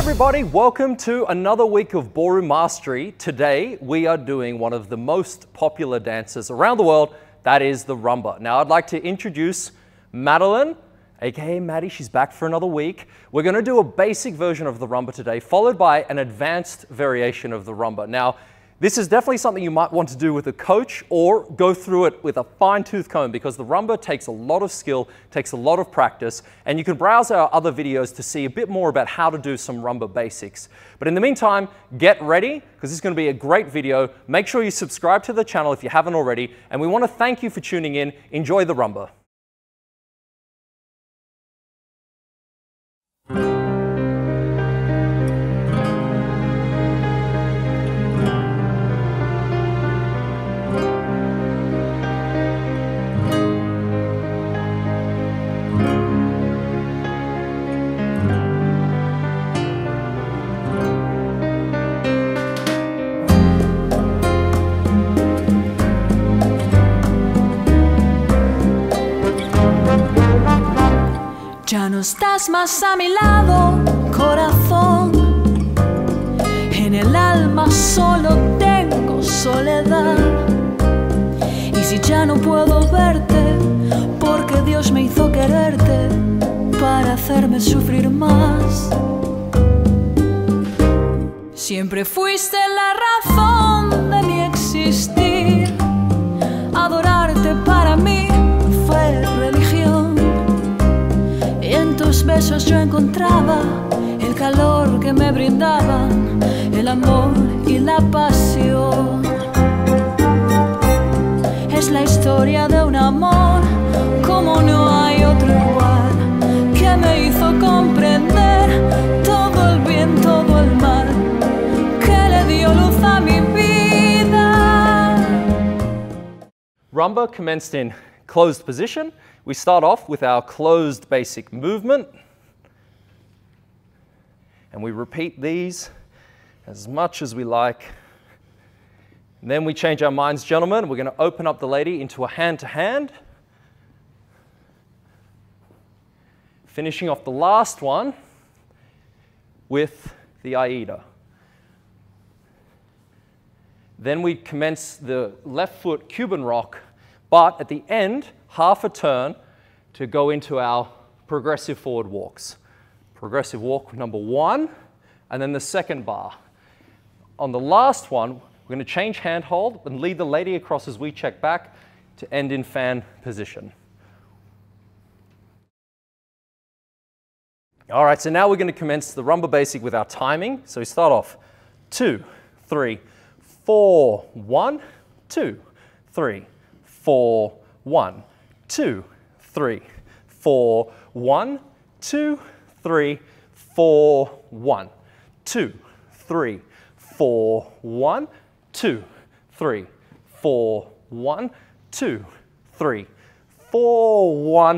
everybody, welcome to another week of Ballroom Mastery. Today we are doing one of the most popular dances around the world, that is the rumba. Now I'd like to introduce Madeline, aka Maddie. She's back for another week. We're going to do a basic version of the rumba today, followed by an advanced variation of the rumba. Now this is definitely something you might want to do with a coach or go through it with a fine-tooth comb, because the rumba takes a lot of skill, takes a lot of practice, and you can browse our other videos to see a bit more about how to do some rumba basics. But in the meantime, get ready, because this is going to be a great video. Make sure you subscribe to the channel if you haven't already, and we want to thank you for tuning in. Enjoy the rumba. Ya no estás más a mi lado, corazón. En el alma solo tengo soledad. Y si ya no puedo verte, porque Dios me hizo quererte para hacerme sufrir más. Siempre fuiste la razón de mi existir. Adorarte para mí fue religión. Y en tus besos yo encontraba el calor que me brindaban, el amor y la pasión. Es la historia de un amor como no hay otro igual, que me hizo comprender todo el bien, todo el mal, que le dio luz a mi vida. Rumba commenced in closed position. We start off with our closed basic movement, and we repeat these as much as we like. And then we change our minds, gentlemen. We're going to open up the lady into a hand-to-hand, finishing off the last one with the Aida. Then we commence the left foot Cuban Rock, but at the end, half a turn to go into our progressive forward walks. Progressive walk number one, and then the second bar. On the last one, we're going to change hand hold and lead the lady across as we check back to end in fan position. All right, so now we're going to commence the rumba basic with our timing. So we start off 2, 3, 4, 1, 2, 3, 4, 1, 2, 3, 4, 1, 2, 3, 4, 1, 2, 3, 4, 1, 2, 3, 4, 1, 2, 3, 4, 1,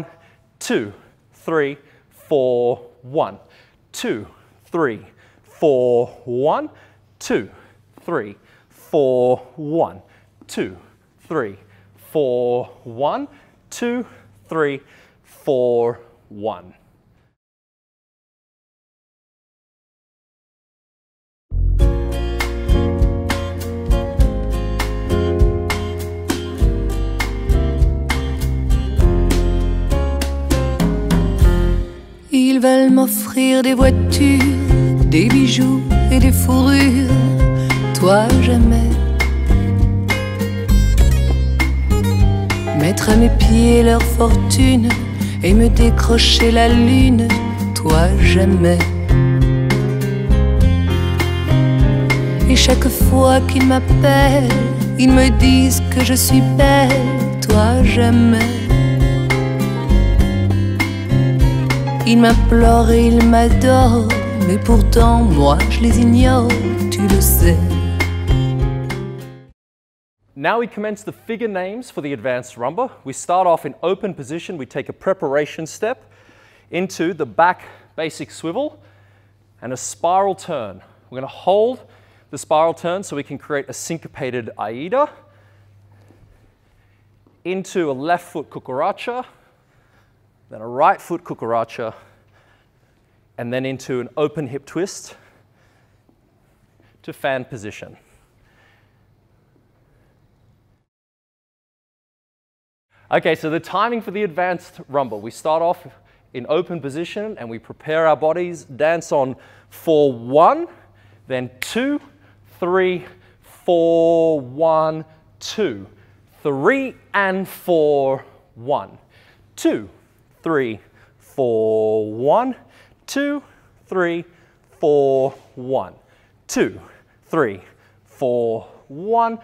2, 3, 4, 1, 2, 3, 4, 1, 2, 3, 4, 1, 2, 3, 4, 1, 2, 3, 4, 1. Ils veulent m'offrir des voitures, des bijoux et des fourrures, toi jamais. Mettre à mes pieds leur fortune et me décrocher la lune, toi jamais. Et chaque fois qu'ils m'appellent, ils me disent que je suis belle, toi jamais. Ils m'implorent et ils m'adorent, mais pourtant moi je les ignore, tu le sais. Now we commence the figure names for the advanced rumba. We start off in open position. We take a preparation step into the back basic swivel and a spiral turn. We're going to hold the spiral turn so we can create a syncopated Aida into a left foot Cucaracha, then a right foot Cucaracha, and then into an open hip twist to fan position. Okay, so the timing for the advanced rumba. We start off in open position and we prepare our bodies, dance on 4, 1, then 2, 3, 4, 1, 2, 3 and 4, 1, 2, 3, 4, 1, 2, 3, 4, 1, 2, 3, 4, 1,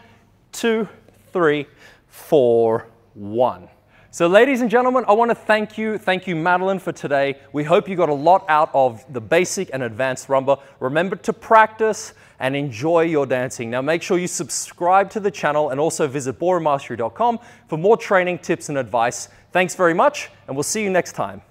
2, 3, 4, 1. So ladies and gentlemen, I want to thank you Madeline for today. We hope you got a lot out of the basic and advanced rumba. Remember to practice and enjoy your dancing. Now make sure you subscribe to the channel and also visit ballroommastery.com for more training, tips and advice. Thanks very much and we'll see you next time.